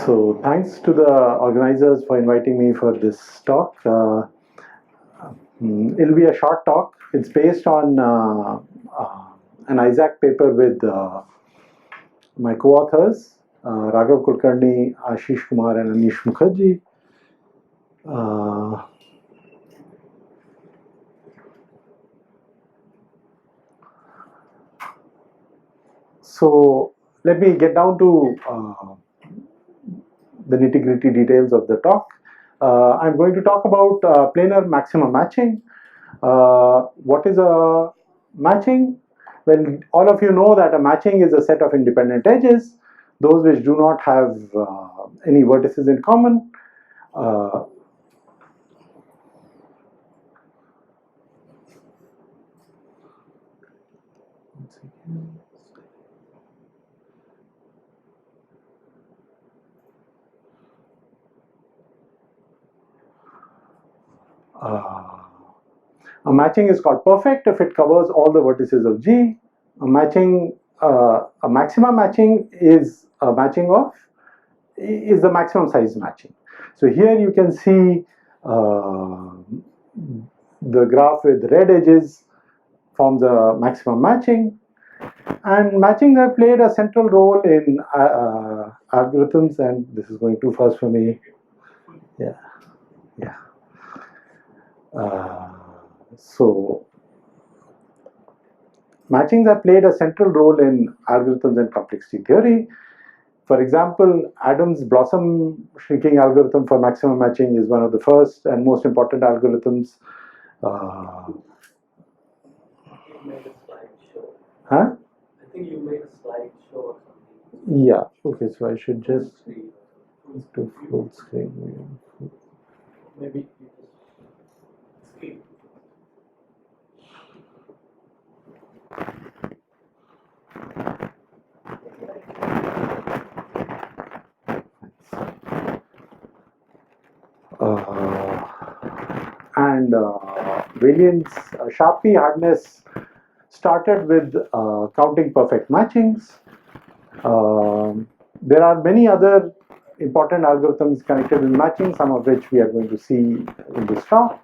So thanks to the organizers for inviting me for this talk. It'll be a short talk. It's based on an Isaac paper with my co-authors, Raghav Kulkarni, Ashish Kumar and Anish Mukherjee. So let me get down to the nitty-gritty details of the talk. I'm going to talk about planar maximum matching. What is a matching? Well, all of you know that a matching is a set of independent edges, those which do not have any vertices in common. A matching is called perfect if it covers all the vertices of G. A maximum matching is a matching of is the maximum size matching. So here you can see the graph with red edges forms a maximum matching, and matchings have played a central role in algorithms. And this is going too fast for me. Yeah. So matchings have played a central role in algorithms and complexity theory. For example, Adams' blossom shrinking algorithm for maximum matching is one of the first and most important algorithms. You made a slideshow. Huh? I think you made a slideshow or something. Yeah. Okay. So I should just do full screen. Maybe you just skip. And variance, Sharpe hardness started with counting perfect matchings. There are many other important algorithms connected with matching, some of which we are going to see in this talk.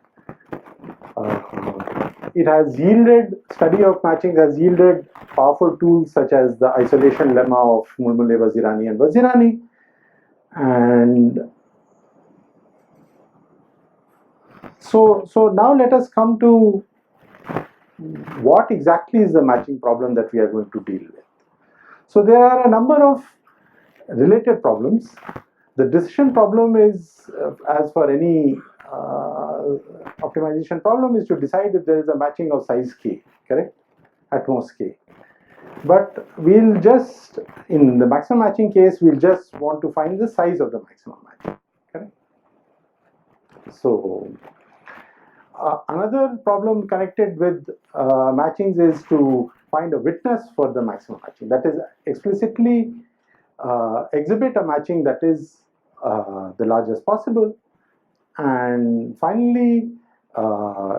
It has yielded, study of matching has yielded powerful tools such as the isolation lemma of Mulmule, Vazirani and Vazirani. And so now let us come to what exactly is the matching problem that we are going to deal with. So there are a number of related problems. The decision problem is, as for any optimization problem, is to decide if there is a matching of size k, correct? At most k. But we'll just, in the maximum matching case, we'll just want to find the size of the maximum matching, correct? So another problem connected with matchings is to find a witness for the maximum matching. That is, explicitly exhibit a matching that is the largest possible. And finally,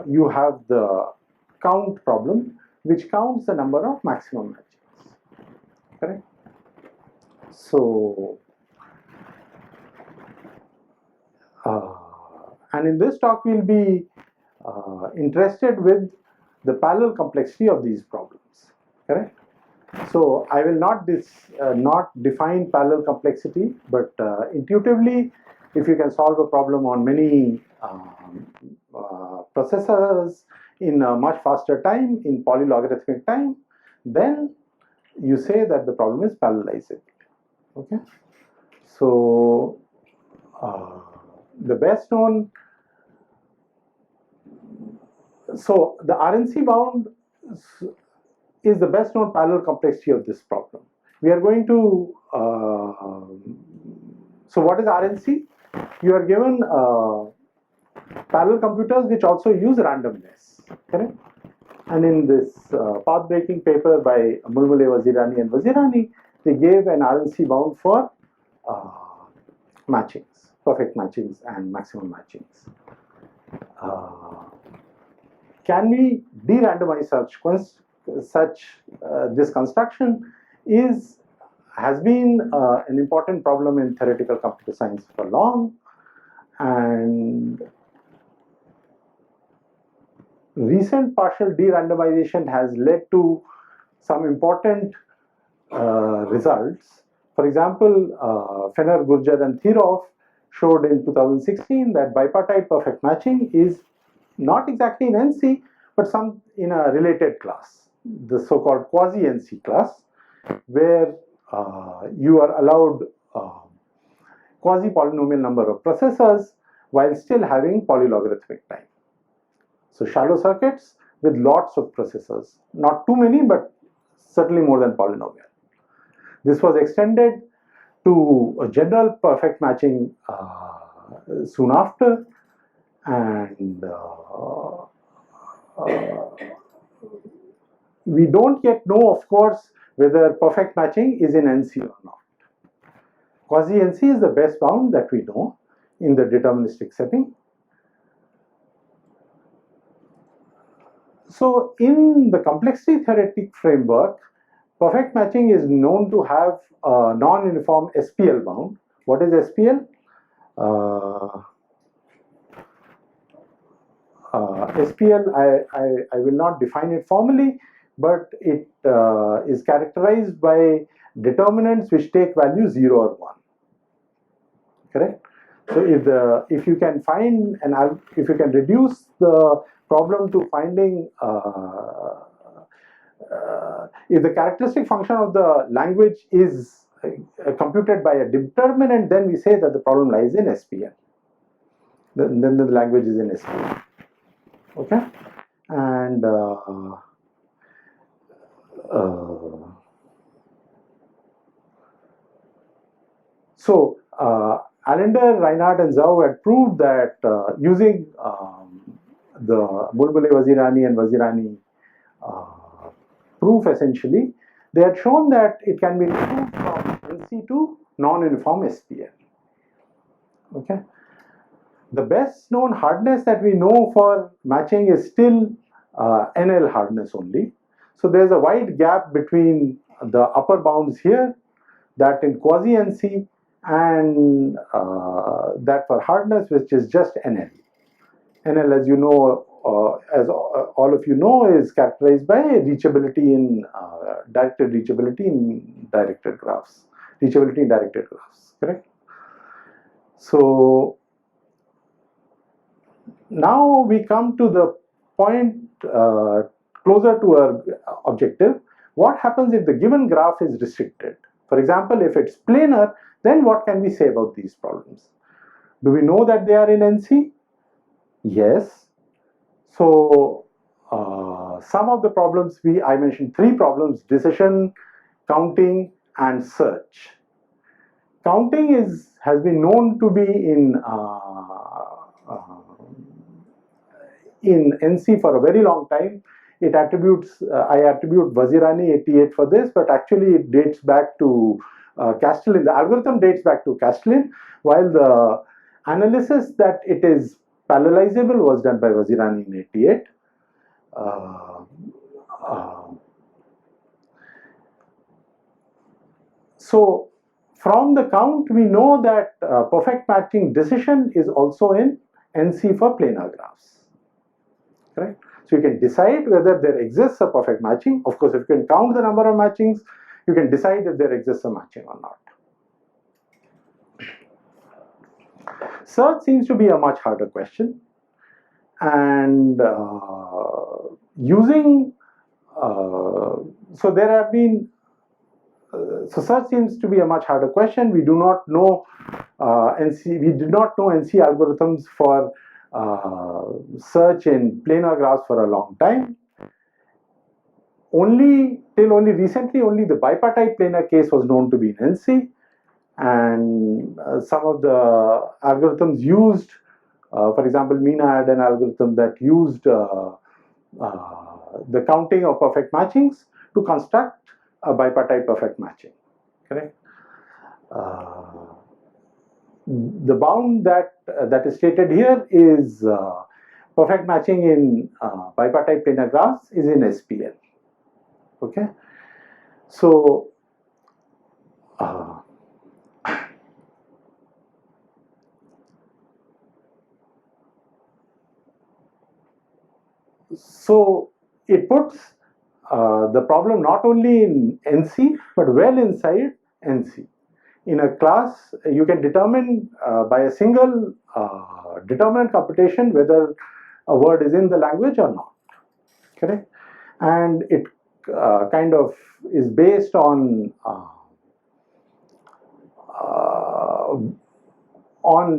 you have the count problem, which counts the number of maximum matchings, correct? So, and in this talk, we'll be interested with the parallel complexity of these problems, correct? So I will not define parallel complexity, but intuitively, if you can solve a problem on many processors in a much faster time, in polylogarithmic time, then you say that the problem is parallelizable. Okay. So the best known, so the RNC bound is the best known parallel complexity of this problem. We are going to, so what is RNC? You are given parallel computers which also use randomness, correct? And in this path-breaking paper by Mulmule, Vazirani and Vazirani, they gave an RNC bound for matchings, perfect matchings and maximum matchings. Can we de-randomize this construction is has been an important problem in theoretical computer science for long, and recent partial de-randomization has led to some important results. For example, Fenner, Gurjar and Thirov showed in 2016 that bipartite perfect matching is not exactly in NC, but some in a related class, the so-called quasi-NC class, where you are allowed quasi-polynomial number of processors while still having polylogarithmic time. So shallow circuits with lots of processors, not too many, but certainly more than polynomial. This was extended to a general perfect matching soon after, and we don't yet know, of course, whether perfect matching is in NC or not. Quasi-NC is the best bound that we know in the deterministic setting. So in the complexity theoretic framework, perfect matching is known to have a non-uniform SPL bound. What is SPL? SPL, I will not define it formally, but it is characterized by determinants which take value 0 or 1. Correct? So if you can find if you can reduce the problem to finding if the characteristic function of the language is computed by a determinant, then we say that the problem lies in SPL. Then the language is in SPL. Okay, and so Allender, Reinhardt, and Zhao had proved that using the Bulbule-Vazirani and Vazirani proof, essentially, they had shown that it can be improved from NC to non-uniform SPL. Okay. The best known hardness that we know for matching is still NL hardness only. So there's a wide gap between the upper bounds here, that in quasi-NC, and that for hardness, which is just NL. NL, as you know, as all of you know, is characterized by reachability in directed reachability in directed graphs. Reachability in directed graphs, correct? So now we come to the point closer to our objective. What happens if the given graph is restricted? For example, if it's planar, then what can we say about these problems? Do we know that they are in NC? Yes. So some of the problems I mentioned 3 problems: decision, counting, and search. Counting has been known to be in NC for a very long time. It attributes I attribute Vazirani 88 for this, but actually it dates back to Castellin. The algorithm dates back to Castellin, while the analysis that it is parallelizable was done by Vazirani in 88. So from the count, we know that perfect matching decision is also in NC for planar graphs. Correct? So you can decide whether there exists a perfect matching. Of course, if you can count the number of matchings, you can decide if there exists a matching or not. Search seems to be a much harder question, and so there have been so search seems to be a much harder question. We do not know we did not know NC algorithms for search in planar graphs for a long time. Till only recently, only the bipartite planar case was known to be in NC, and some of the algorithms used, for example, Meena had an algorithm that used the counting of perfect matchings to construct a bipartite perfect matching. Correct? The bound that is stated here is perfect matching in bipartite planar graphs is in SPL. Okay, so Uh, so it puts the problem not only in NC but well inside NC. In a class, you can determine by a single determinant computation whether a word is in the language or not. Correct? And it kind of is based on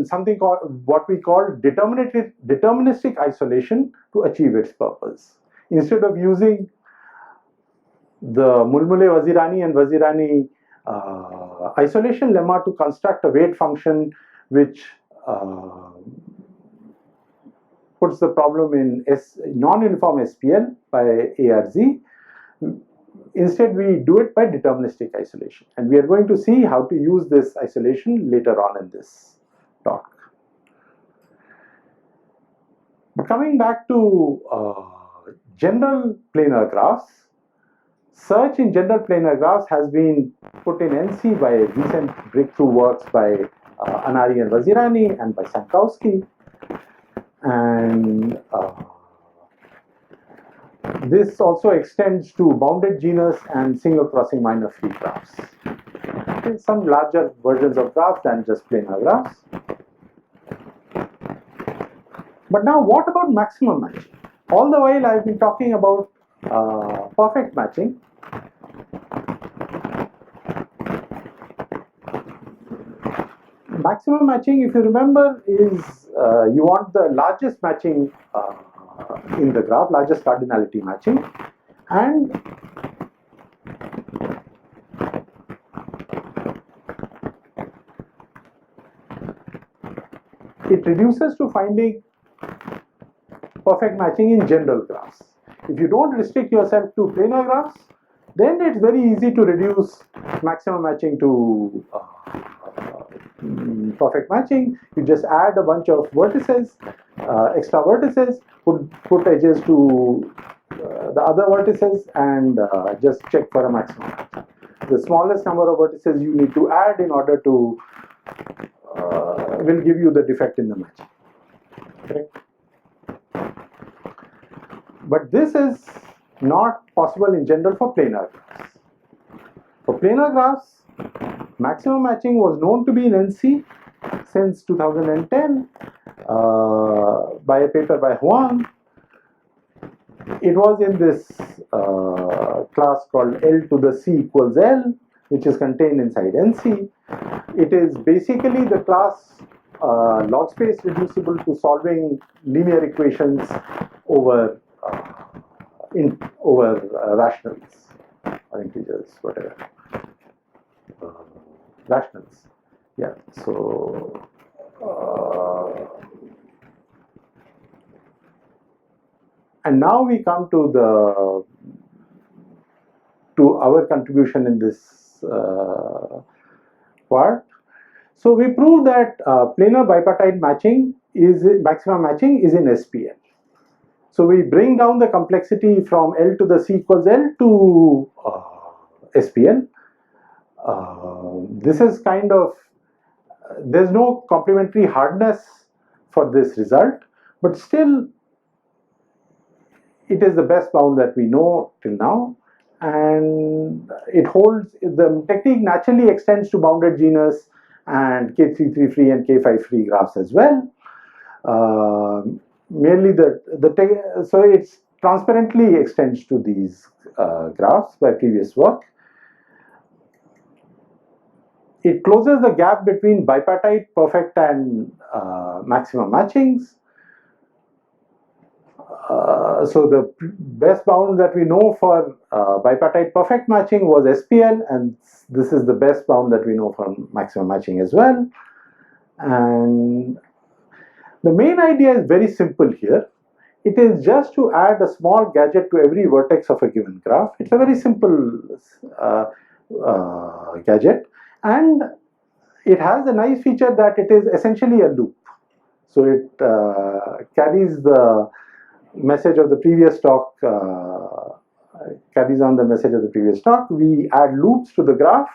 something called what we call deterministic isolation to achieve its purpose. Instead of using the Mulmule-Vazirani and Vazirani isolation lemma to construct a weight function which puts the problem in non-uniform SPL by ARZ. Instead, we do it by deterministic isolation. And we are going to see how to use this isolation later on in this talk. But coming back to general planar graphs, search in general planar graphs has been put in NC by recent breakthrough works by Anari and Vazirani and by Sankowski. And this also extends to bounded genus and single crossing minor free graphs. Okay, some larger versions of graphs than just planar graphs. But now what about maximum matching? All the while I've been talking about perfect matching. Maximum matching, if you remember, is you want the largest matching in the graph, largest cardinality matching, and it reduces to finding perfect matching in general graphs. If you don't restrict yourself to planar graphs, then it's very easy to reduce maximum matching to perfect matching. You just add a bunch of vertices, extra vertices, put edges to the other vertices, and just check for a maximum matching. The smallest number of vertices you need to add in order to will give you the defect in the matching. Correct? But this is not possible in general for planar graphs. For planar graphs, maximum matching was known to be in NC since 2010 by a paper by Huang. It was in this class called L to the C equals L, which is contained inside NC. It is basically the class log space reducible to solving linear equations over rationals or integers, whatever. Rationals. Yeah. So and now we come to our contribution in this part. So we prove that planar bipartite matching is maximum matching is in SPL. So we bring down the complexity from L to the C equals L to SPL. This is kind of, there's no complementary hardness for this result, but still it is the best bound that we know till now, and it holds, the technique naturally extends to bounded genus and K33 free and K5 free graphs as well. Merely so it's transparently extends to these graphs by previous work. It closes the gap between bipartite, perfect, and maximum matchings. So the best bound that we know for bipartite perfect matching was SPL, and this is the best bound that we know for maximum matching as well. And the main idea is very simple here. It is just to add a small gadget to every vertex of a given graph. It's a very simple gadget, and it has a nice feature that it is essentially a loop. So it carries the message of the previous talk, carries on the message of the previous talk. We add loops to the graph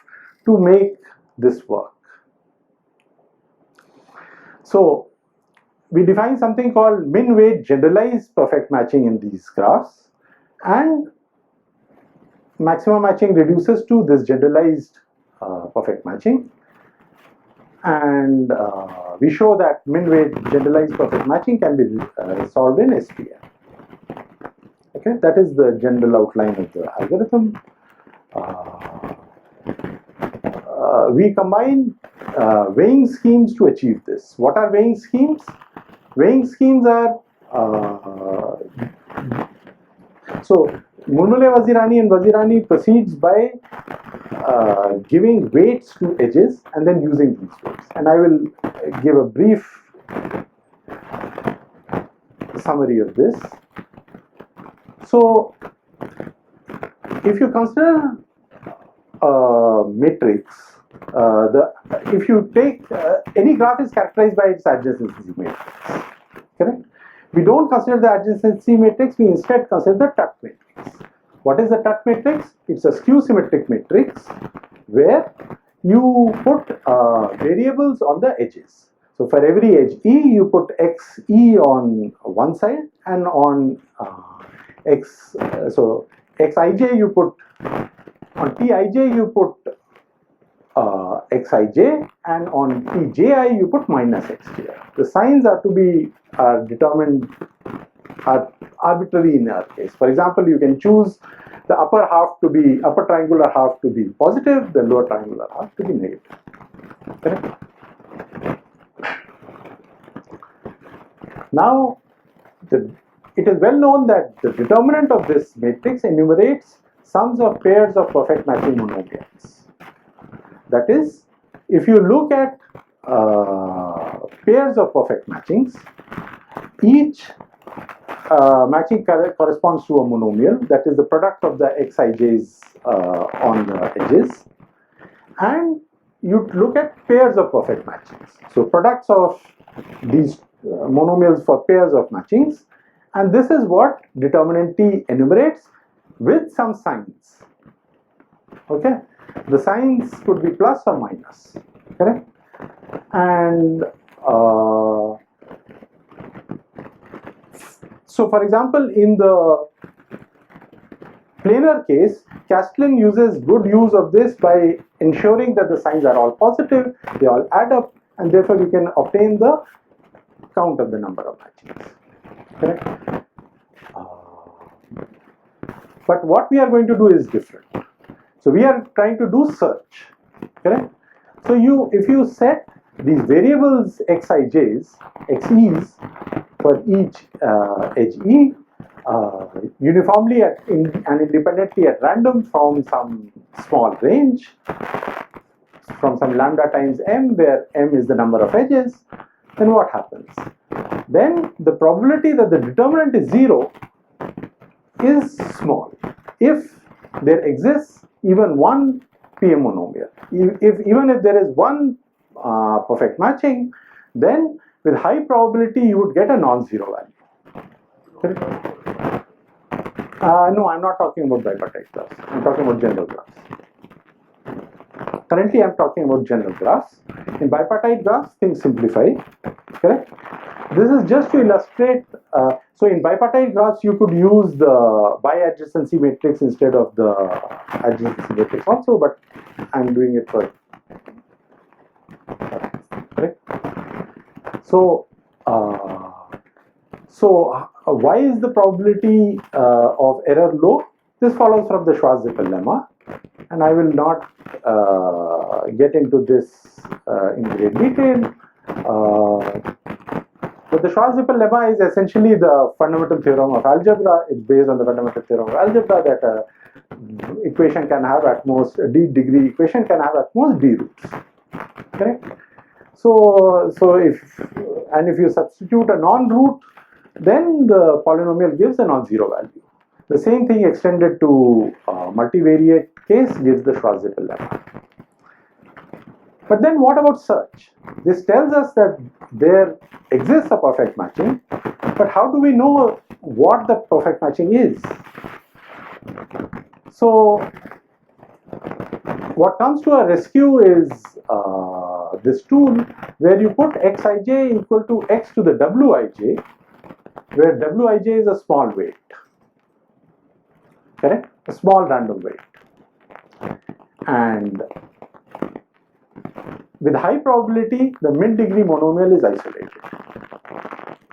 to make this work. So we define something called min-weight generalized perfect matching in these graphs, and maximum matching reduces to this generalized perfect matching, and we show that min-weight generalized perfect matching can be solved in SPM. Okay, that is the general outline of the algorithm. We combine weighing schemes to achieve this. What are weighing schemes? Weighing schemes are so Munule-Vazirani and Vazirani proceeds by giving weights to edges and then using these weights. And I will give a brief summary of this. So if you consider a matrix, if you take any graph is characterized by its adjacency matrix, correct? We don't consider the adjacency matrix, we instead consider the Tutt matrix. What is the Tutt matrix? It's a skew symmetric matrix where you put variables on the edges. So for every edge E, you put xe on one side, and on so xij you put, on tij you put xij, and on tji you put minus xji. The signs are to be determined arbitrary in our case. For example, you can choose the upper triangular half to be positive, the lower triangular half to be negative. Correct? Now, it is well known that the determinant of this matrix enumerates sums of pairs of perfect matching monomials. That is, if you look at pairs of perfect matchings, each matching corresponds to a monomial, that is the product of the xij's on the edges, and you look at pairs of perfect matchings. So products of these monomials for pairs of matchings, and this is what determinant T enumerates with some signs. Okay, the signs could be plus or minus, correct? And so for example, in the planar case, Castellan uses good use of this by ensuring that the signs are all positive, they all add up, and therefore you can obtain the count of the number of matchings. Correct? But what we are going to do is different. So we are trying to do search. Correct? So if you set these variables xij's, xe's for each edge E uniformly and independently at random from some small range, from some lambda times m, where m is the number of edges, then what happens? Then the probability that the determinant is 0 is small if there exists even one PM monomial. Even if there is one perfect matching, then with high probability you would get a non-zero value. No, I'm not talking about bipartite graphs. I'm talking about general graphs. Currently, I'm talking about general graphs. In bipartite graphs, things simplify. Correct? This is just to illustrate. So in bipartite graphs, you could use the bi-adjacency matrix instead of the adjacency matrix also, but I'm doing it for correct. So why is the probability of error low? This follows from the Schwarz-Zippel lemma, and I will not get into this in great detail. But the Schwarz-Zippel lemma is essentially the fundamental theorem of algebra. It's based on the fundamental theorem of algebra that equation can have at most d degree equation can have at most d roots. Correct? So if you substitute a non-root, then the polynomial gives a non-zero value. The same thing extended to multivariate case gives the Schwarz-Zippel lemma. But then what about search? This tells us that there exists a perfect matching, but how do we know what the perfect matching is? So What comes to a rescue is this tool where you put xij equal to x to the wij, where wij is a small weight, correct? A small random weight. And with high probability, the mid-degree monomial is isolated.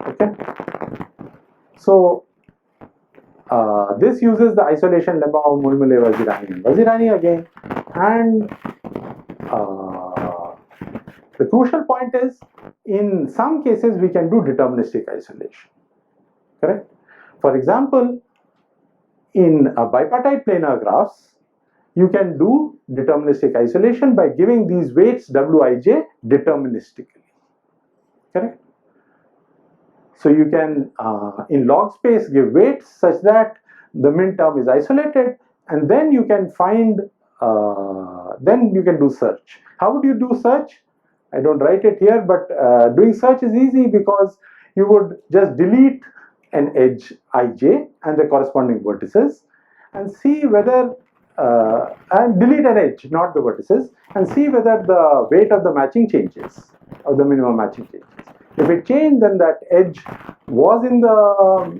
Okay? So, this uses the isolation lemma of Mulmule, Vazirani and Vazirani again. And the crucial point is, in some cases, we can do deterministic isolation. Correct? For example, in a bipartite planar graphs, you can do deterministic isolation by giving these weights wij deterministically. Correct? So you can, in log space, give weights such that the min term is isolated, and then you can find, then you can do search. How would you do search? I don't write it here, but doing search is easy because you would just delete an edge ij and the corresponding vertices and see whether, and delete an edge, not the vertices, and see whether the weight of the matching changes or the minimum matching changes. If it changed, then that edge was in the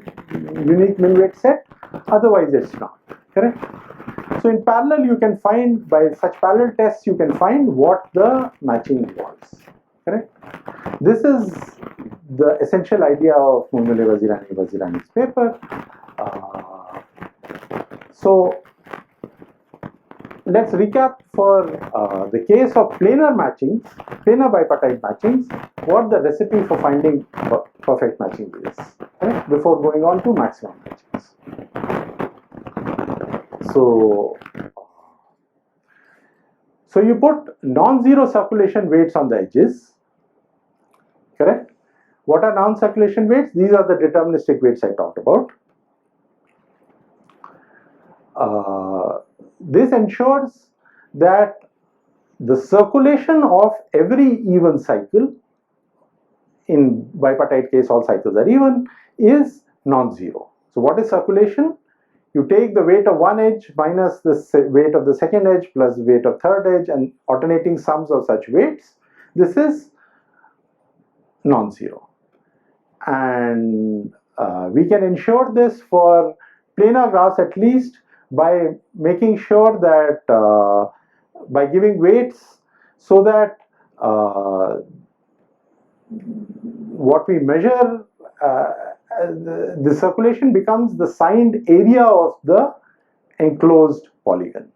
unique min weight set, otherwise it's not, correct? So in parallel, you can find, by such parallel tests, you can find what the matching was, correct? This is the essential idea of Mulmule Vazirani's paper. So let's recap for the case of planar matchings, planar bipartite matchings, what the recipe for finding perfect matching is, right? Before going on to maximum matchings. So you put non-zero circulation weights on the edges, correct? What are non-circulation weights? These are the deterministic weights I talked about. This ensures that the circulation of every even cycle, in bipartite case all cycles are even, is non-zero. So what is circulation? You take the weight of one edge minus the weight of the second edge plus weight of third edge and alternating sums of such weights. This is non-zero. And we can ensure this for planar graphs at least by making sure that by giving weights so that what we measure, the circulation becomes the signed area of the enclosed polygon.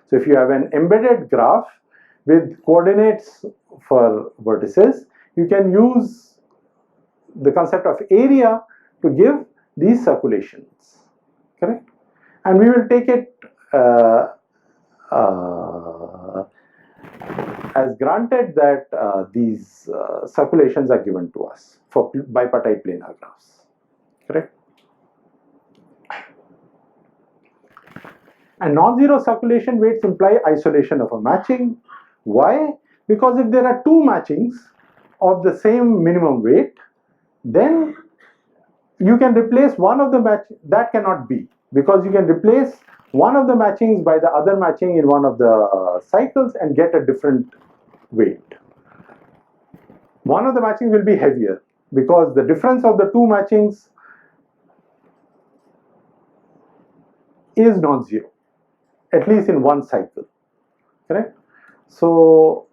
So if you have an embedded graph with coordinates for vertices, you can use the concept of area to give these circulations, correct? And we will take it as granted that these circulations are given to us for bipartite planar graphs, correct? And non-zero circulation weights imply isolation of a matching. Why? Because if there are two matchings of the same minimum weight, then you can replace one of the that cannot be, because you can replace one of the matchings by the other matching in one of the cycles and get a different weight. One of the matchings will be heavier because the difference of the two matchings is non-zero, at least in one cycle, correct? So,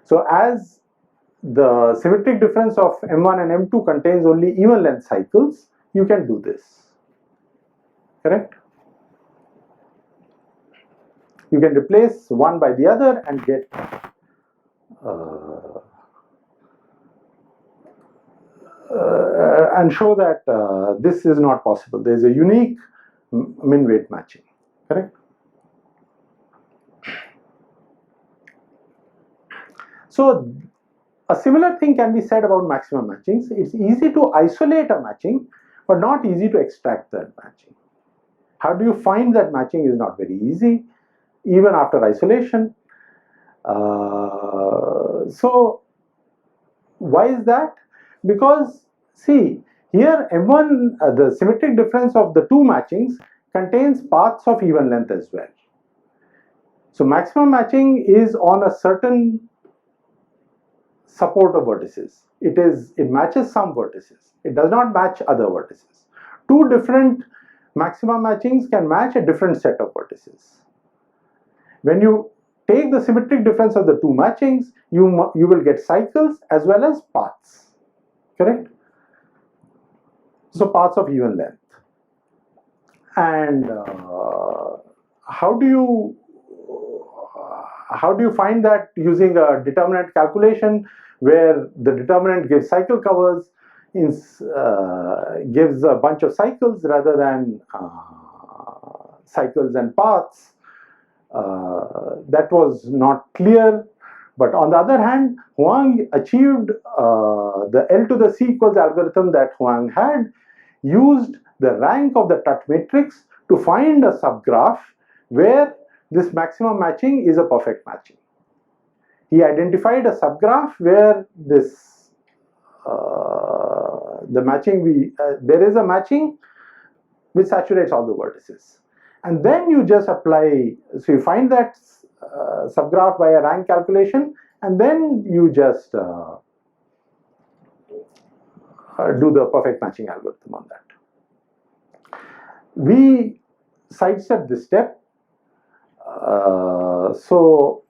so as the symmetric difference of M1 and M2 contains only even length cycles, you can do this, correct? You can replace one by the other and get and show that this is not possible. There is a unique min weight matching, correct? So a similar thing can be said about maximum matchings. It's easy to isolate a matching, but not easy to extract that matching. How do you find that matching is not very easy, even after isolation. So why is that? Because see, here M1, the symmetric difference of the two matchings contains paths of even length as well. So maximum matching is on a certain support of vertices. It matches some vertices. It does not match other vertices. Two different maximum matchings can match a different set of vertices. When you take the symmetric difference of the two matchings, you will get cycles as well as paths. Correct? So paths of even length. And how do you find that? Using a determinant calculation where the determinant gives cycle covers, gives a bunch of cycles rather than cycles and paths. That was not clear. But on the other hand, Huang achieved the L to the C equals algorithm that Huang had, used the rank of the Tutt matrix to find a subgraph where this maximum matching is a perfect matching. He identified a subgraph where this there is a matching which saturates all the vertices, and then you just apply. So you find that subgraph by a rank calculation, and then you just do the perfect matching algorithm on that. We sidestep this step. So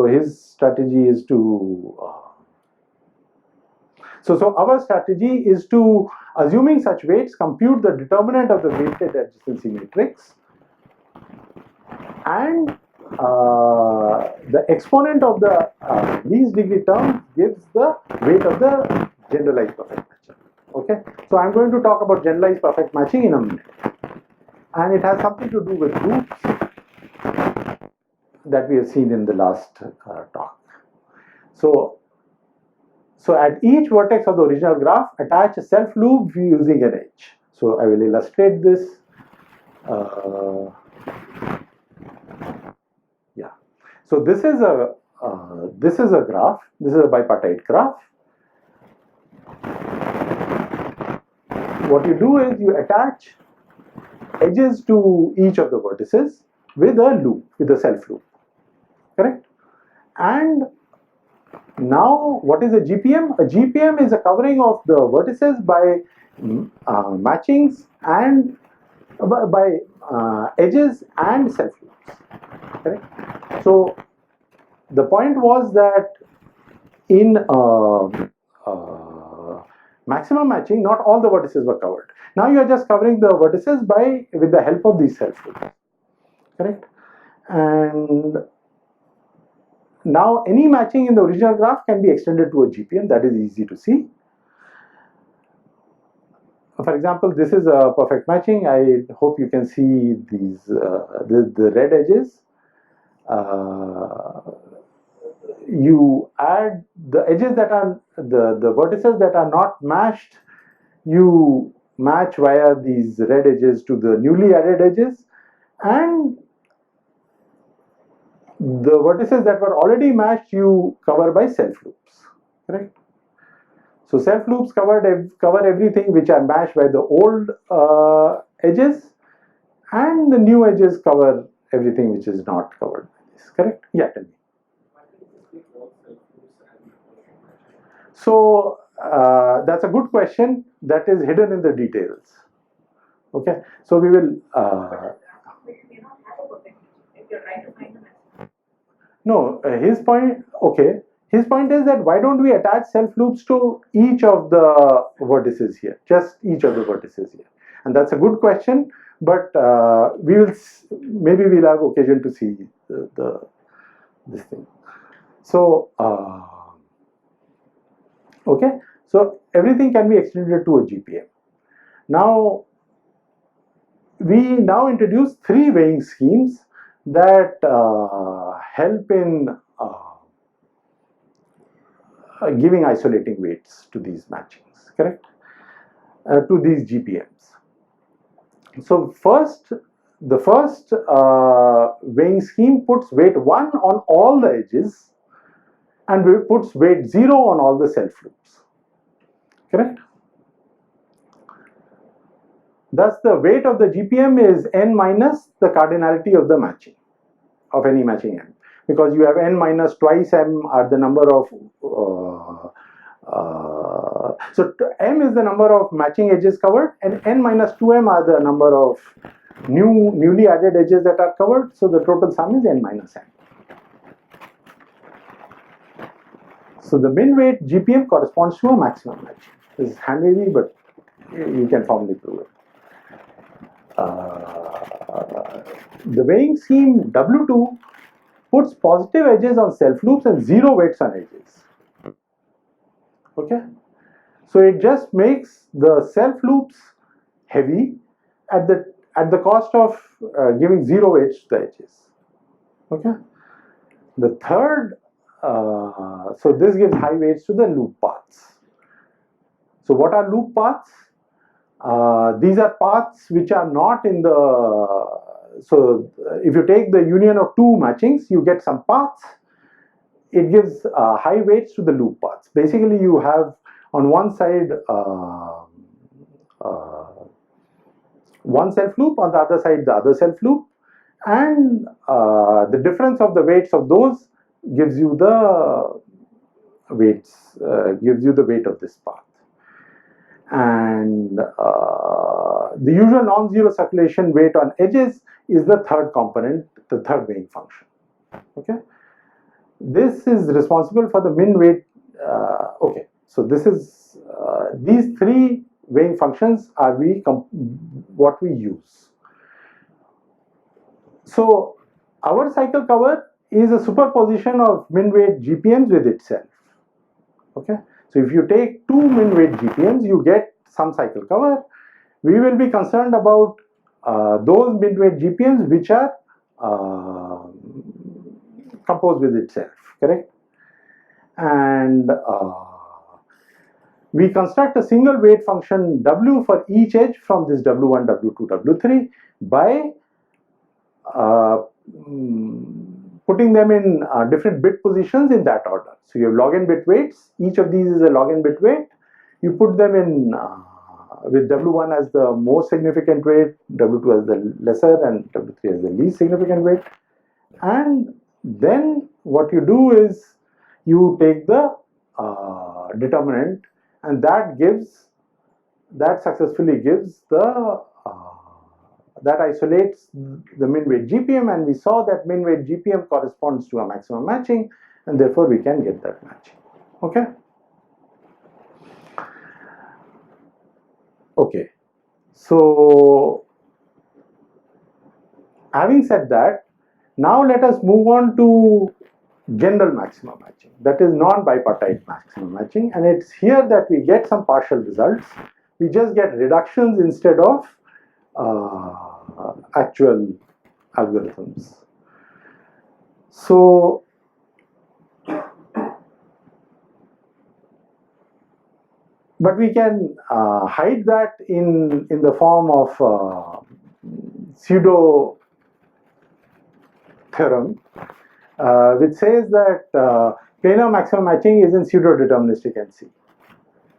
his strategy is to. So our strategy is to, assuming such weights, compute the determinant of the weighted adjacency matrix, and the exponent of the least degree term gives the weight of the generalized perfect matching. Okay, so I'm going to talk about generalized perfect matching in a minute, and it has something to do with loops that we have seen in the last talk. So at each vertex of the original graph, attach a self loop using an edge. So I will illustrate this. Yeah. So this is a graph. This is a bipartite graph. What you do is you attach edges to each of the vertices with a loop, with a self loop. Correct? And now, what is a GPM? A GPM is a covering of the vertices by matchings and by edges and self loops. Correct? So the point was that in maximum matching, not all the vertices were covered. Now you are just covering the vertices with the help of these self loops. Correct? And now any matching in the original graph can be extended to a GPM. That is easy to see. For example, this is a perfect matching. I hope you can see these the red edges. You add the edges that are the vertices that are not matched. You match via these red edges to the newly added edges, and the vertices that were already matched you cover by self loops. Correct? So self loops cover everything which are matched by the old edges, and the new edges cover everything which is not covered by this. Correct? Yeah, tell me. So that's a good question. That is hidden in the details. Okay, so we will. No, his point. Okay, his point is that why don't we attach self loops to each of the vertices here, just each of the vertices here, and that's a good question. But maybe we'll have occasion to see this thing. So. Okay, so everything can be extended to a GPM. Now, we now introduce three weighing schemes that help in giving isolating weights to these matchings, correct? To these GPMs. So the first weighing scheme puts weight 1 on all the edges, and puts weight 0 on all the self loops. Correct? Thus, the weight of the GPM is n minus the cardinality of the matching, of any matching m, because you have n minus twice m are the number of so m is the number of matching edges covered, and n minus 2m are the number of newly added edges that are covered. So the total sum is n minus m. So the min weight GPM corresponds to a maximum matching. This is hand wavy, but you can formally prove it. The weighing scheme W2 puts positive edges on self loops and zero weights on edges. Okay, so it just makes the self loops heavy at the cost of giving zero weights to the edges. Okay, the third, so this gives high weights to the loop paths. So what are loop paths? These are paths which are not in the, so if you take the union of two matchings, you get some paths. It gives high weights to the loop paths. Basically, you have on one side one self loop, on the other side the other self loop, and the difference of the weights of those gives you the weights, gives you the weight of this path. And the usual non-zero circulation weight on edges is the third component, the third weighing function. Okay, this is responsible for the min weight. Okay, so this is these three weighing functions are what we use. So our cycle cover is a superposition of min weight GPMs with itself. Okay, so if you take two min weight GPMs, you get some cycle cover. We will be concerned about those min weight GPMs which are composed with itself, correct? And we construct a single weight function W for each edge from this W1, W2, W3 by putting them in different bit positions in that order. So you have log n bit weights. Each of these is a log n bit weight. You put them in with W1 as the most significant weight, W2 as the lesser, and W3 as the least significant weight. And then what you do is you take the determinant, and that successfully gives the that isolates the min weight GPM, and we saw that min weight GPM corresponds to a maximum matching, and therefore we can get that matching. Okay. Okay. So having said that, now let us move on to general maximum matching, that is non-bipartite maximum matching, and it's here that we get some partial results. We just get reductions instead of actual algorithms. So but we can hide that in the form of pseudo theorem, which says that planar maximum matching is in pseudo deterministic NC.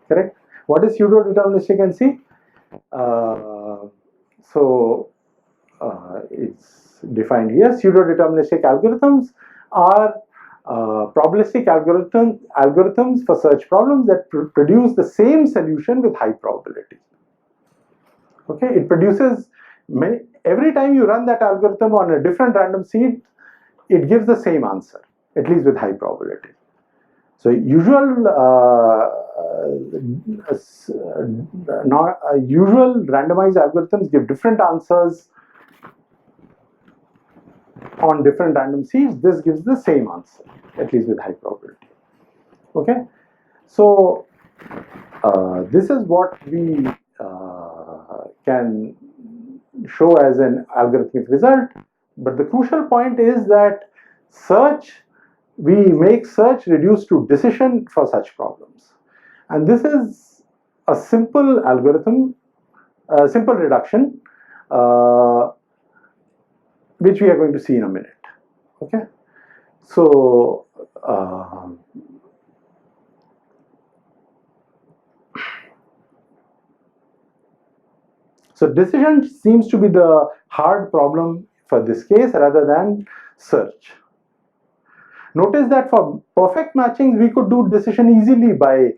Correct? What is pseudo deterministic NC? It's defined here. Pseudo deterministic algorithms are probabilistic algorithms for search problems that produce the same solution with high probability. Okay, it produces every time you run that algorithm on a different random seed, it gives the same answer, at least with high probability. So usual randomized algorithms give different answers on different random seeds. This gives the same answer, at least with high probability. Okay, so this is what we can show as an algorithmic result. But the crucial point is that we make search reduce to decision for such problems, and this is a simple algorithm, simple reduction, which we are going to see in a minute. Okay, so So decision seems to be the hard problem for this case rather than search. Notice that for perfect matchings, we could do decision easily by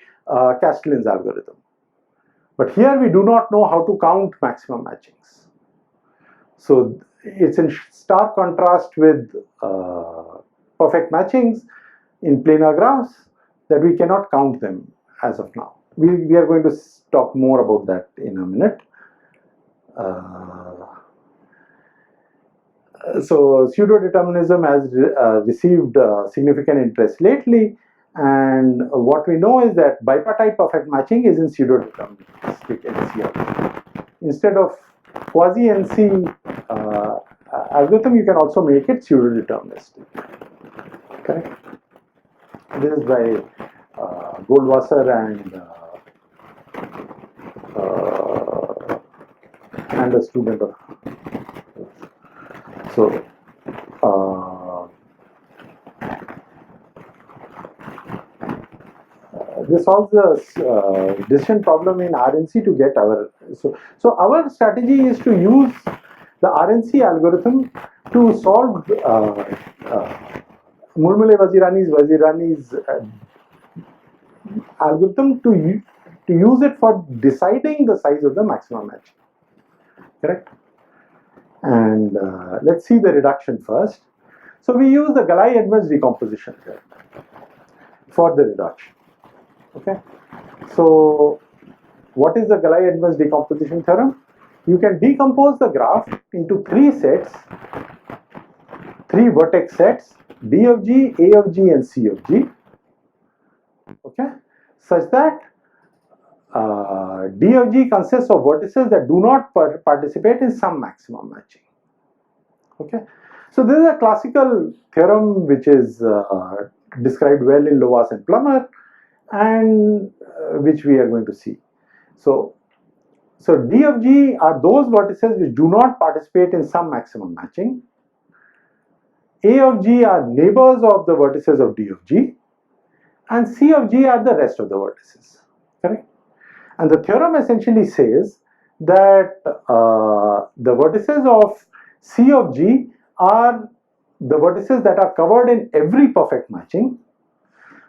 Castellan's algorithm. But here we do not know how to count maximum matchings. So it's in stark contrast with perfect matchings in planar graphs that we cannot count them as of now. We are going to talk more about that in a minute. So pseudo-determinism has received significant interest lately, and what we know is that bipartite perfect matching is in pseudo-deterministic NC. Instead of quasi-NC algorithm, you can also make it pseudo-deterministic. Okay, this is by Goldwasser and a student of. So this solves the decision problem in RNC to get our. So our strategy is to use the RNC algorithm to solve Murmule-Vazirani's algorithm to use it for deciding the size of the maximum match. Correct? And let's see the reduction first. So we use the Gallai-Edmonds decomposition here for the reduction. Okay. So what is the Gallai-Edmonds decomposition theorem? You can decompose the graph into three sets, three vertex sets, D of G, A of G, and C of G. Okay, such that D of G consists of vertices that do not participate in some maximum matching. Okay, so this is a classical theorem which is described well in Lowas and Plummer, and which we are going to see. So D of G are those vertices which do not participate in some maximum matching. A of G are neighbors of the vertices of D of G, and C of G are the rest of the vertices. Correct? And the theorem essentially says that the vertices of C of G are the vertices that are covered in every perfect matching.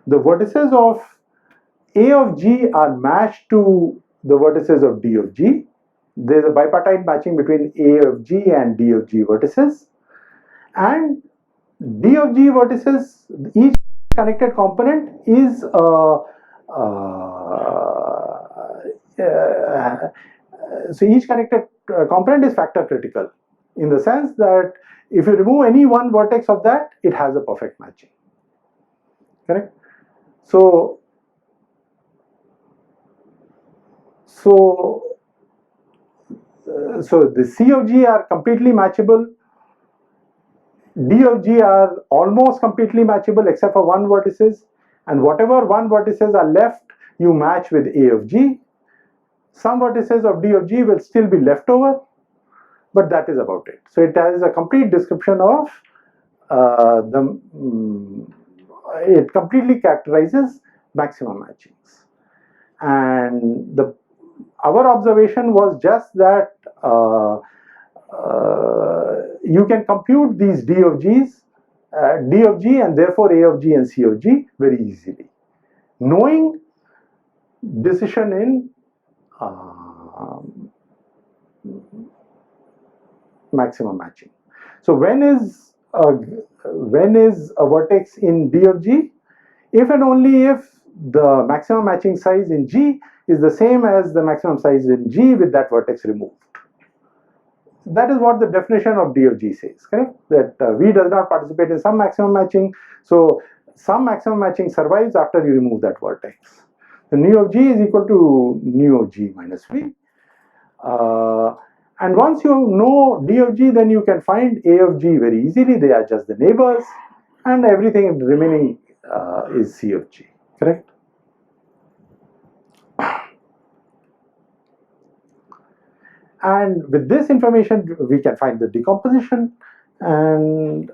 The vertices of A of G are matched to the vertices of D of G. There is a bipartite matching between A of G and D of G vertices. And D of G vertices, each connected component is so each connected component is factor critical, in the sense that if you remove any one vertex of that, it has a perfect matching. Correct? So the C of G are completely matchable. D of G are almost completely matchable except for one vertices, and whatever one vertices are left, you match with A of G. Some vertices of D of G will still be left over, but that is about it. So it has a complete description of it completely characterizes maximum matchings. And our observation was just that you can compute these D of G and therefore A of G and C of G very easily, knowing decision in maximum matching. So when is a vertex in D of G? If and only if the maximum matching size in G is the same as the maximum size in G with that vertex removed. That is what the definition of D of G says, correct? That V does not participate in some maximum matching, so some maximum matching survives after you remove that vertex. The nu of G is equal to nu of G minus V. And once you know D of G, then you can find A of G very easily. They are just the neighbors, and everything remaining is C of G, correct? And with this information, we can find the decomposition, and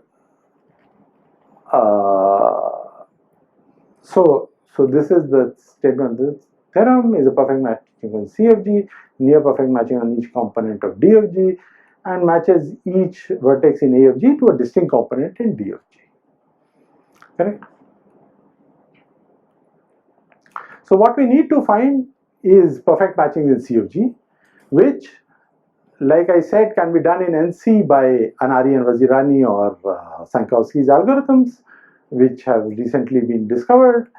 so this is the statement. This theorem is a perfect matching on C of G, near perfect matching on each component of D of G, and matches each vertex in A of G to a distinct component in D of G. Correct? So what we need to find is perfect matching in C of G, which, like I said, can be done in NC by Anari and Vazirani or Sankowski's algorithms, which have recently been discovered.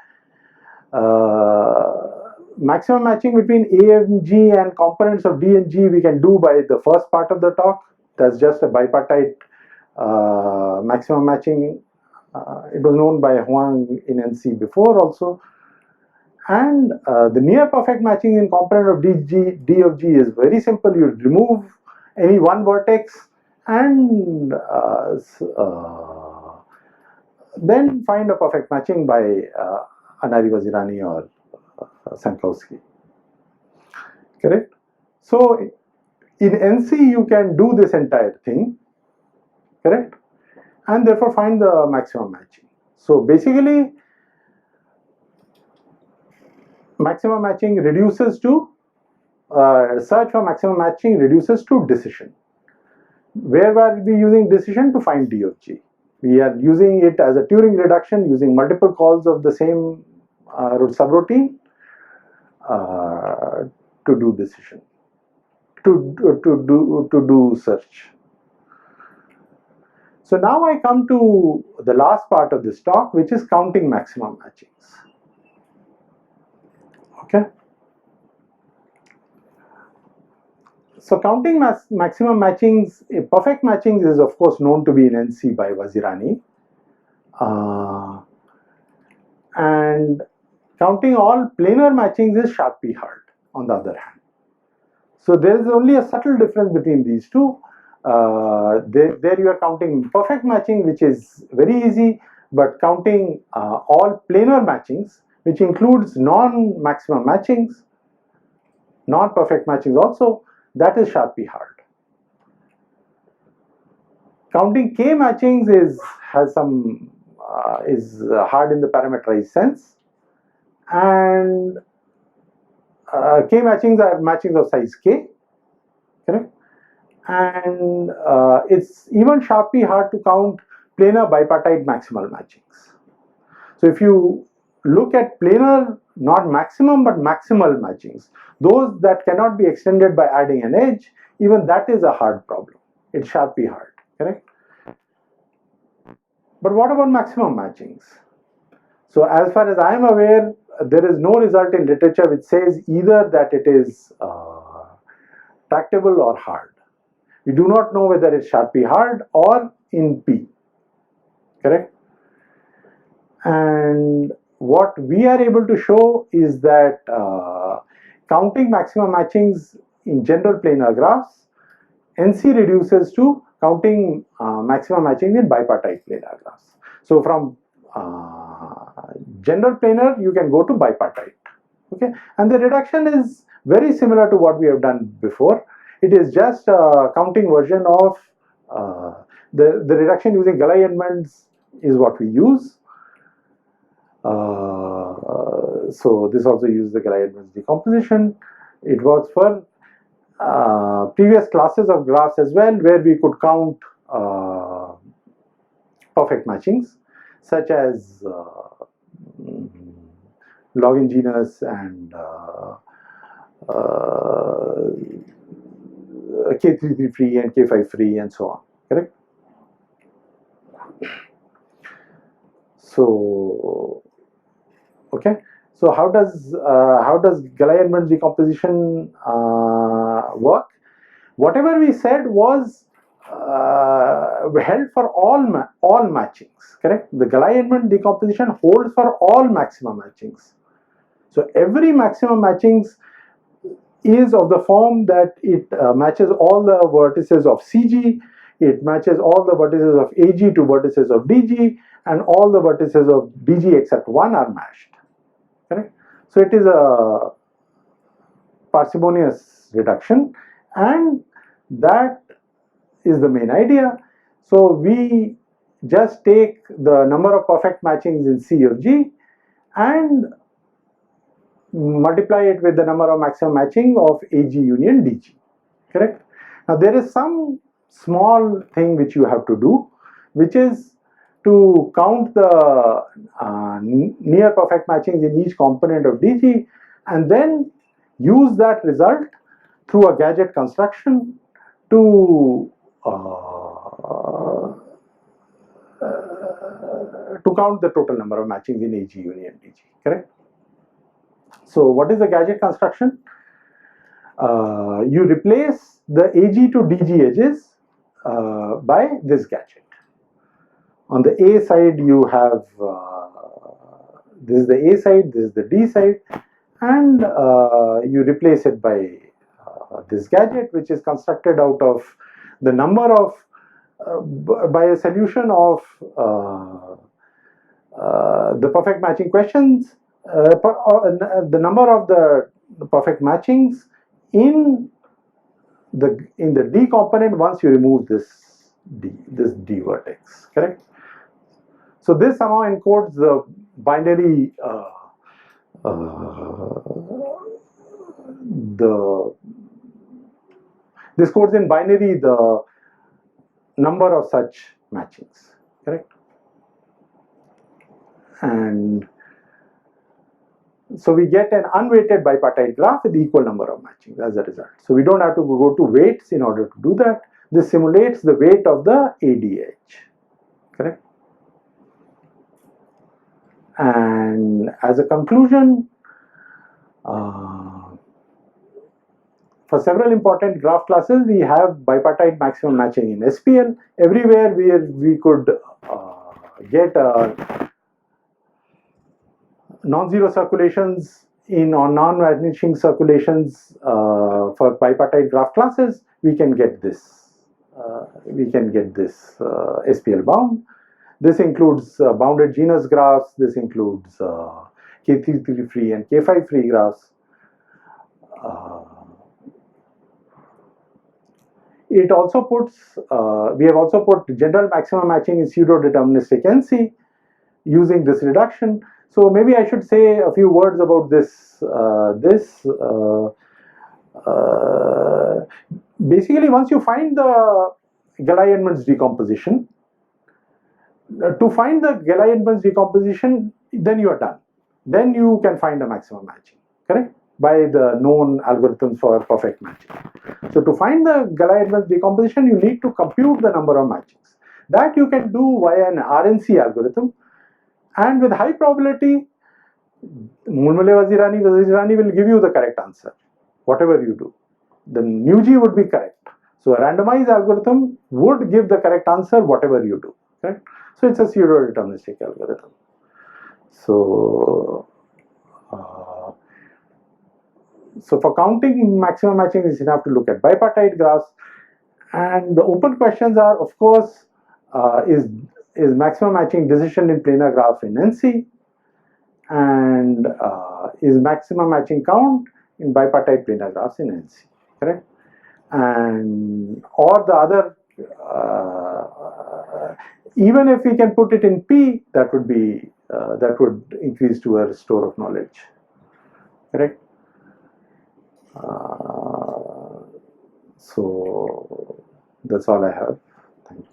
Maximum matching between A and G and components of D and G we can do by the first part of the talk. That's just a bipartite maximum matching. It was known by Huang in NC before also. And the near perfect matching in component of D of G is very simple. You remove any one vertex and then find a perfect matching by Anari Vazirani or Sankowski. Correct? So in NC you can do this entire thing. Correct? And therefore find the maximum matching. So basically, maximum matching reduces to search for maximum matching reduces to decision. Where were we using decision? To find D of G. We are using it as a Turing reduction using multiple calls of the same subroutine to do decision, to do search. So now I come to the last part of this talk, which is counting maximum matchings. Okay. So counting maximum matchings, perfect matchings is of course known to be in NC by Vazirani. And counting all planar matchings is sharply hard on the other hand. So there is only a subtle difference between these two. There you are counting perfect matching, which is very easy, but counting all planar matchings, which includes non-maximum matchings, non-perfect matchings also, that is sharply hard. Counting k matchings is hard in the parameterized sense, and k matchings are matchings of size k, correct? And it's even sharply hard to count planar bipartite maximal matchings. So if you look at planar, not maximum but maximal matchings, those that cannot be extended by adding an edge, even that is a hard problem. It's sharply hard, correct? But what about maximum matchings? So as far as I am aware, there is no result in literature which says either that it is tractable or hard. We do not know whether it's sharply hard or in P, correct? And what we are able to show is that counting maximum matchings in general planar graphs, NC reduces to counting maximum matchings in bipartite planar graphs. So from general planar you can go to bipartite, okay? And the reduction is very similar to what we have done before. It is just a counting version of the reduction using Gallai-Edmonds is what we use. So this also uses the Gallai-Edmonds decomposition. It works for previous classes of graphs as well, where we could count perfect matchings, such as Longinus and K33 and K53 and so on, correct? So, okay. So how does Gallai-Edmonds decomposition work? Whatever we said was held for all matchings, correct? The Gallai-Edmonds decomposition holds for all maximum matchings. So every maximum matchings is of the form that it matches all the vertices of CG, it matches all the vertices of AG to vertices of DG, and all the vertices of DG except one are matched, correct? So it is a parsimonious reduction, and that is the main idea. So we just take the number of perfect matchings in C of G and multiply it with the number of maximum matching of AG union DG, correct? Now there is some small thing which you have to do, which is to count the near perfect matchings in each component of DG and then use that result through a gadget construction to count the total number of matchings in AG union DG, correct? So what is the gadget construction? You replace the AG to DG edges by this gadget. On the A side you have, this is the A side, this is the D side, and you replace it by this gadget, which is constructed out of the number of, by a solution of the perfect matching questions, the number of the perfect matchings in the D component once you remove this D vertex, correct? So this somehow encodes the binary this codes in binary the number of such matchings, correct? And so we get an unweighted bipartite graph with equal number of matchings as a result. So we don't have to go to weights in order to do that. This simulates the weight of the ADH, correct? And as a conclusion, for several important graph classes, we have bipartite maximum matching in SPL. Everywhere where we could get non-zero circulations in or non-vanishing circulations for bipartite graph classes, we can get this. SPL bound. This includes bounded genus graphs. This includes K3 free and K5 free graphs. It also puts, we have also put general maximum matching in pseudo deterministic NC using this reduction. So maybe I should say a few words about this. Basically, once you find the Gallai-Edmonds decomposition, to find the Gallai-Edmonds decomposition, then you are done. Then you can find a maximum matching, correct? By the known algorithms for perfect matching. So to find the Gallai-Edmonds decomposition, you need to compute the number of matchings. That you can do via an RNC algorithm, and with high probability, Mulmule-Vazirani will give you the correct answer, whatever you do. The nu G would be correct. So a randomized algorithm would give the correct answer, whatever you do, correct? So it's a pseudo-deterministic algorithm. So, so for counting maximum matching, it's enough to look at bipartite graphs. And the open questions are, of course, is maximum matching decision in planar graph in NC, and is maximum matching count in bipartite planar graphs in NC, correct? And or the other, even if we can put it in P, that would be that would increase to a store of knowledge, correct? So that's all I have. Thank you.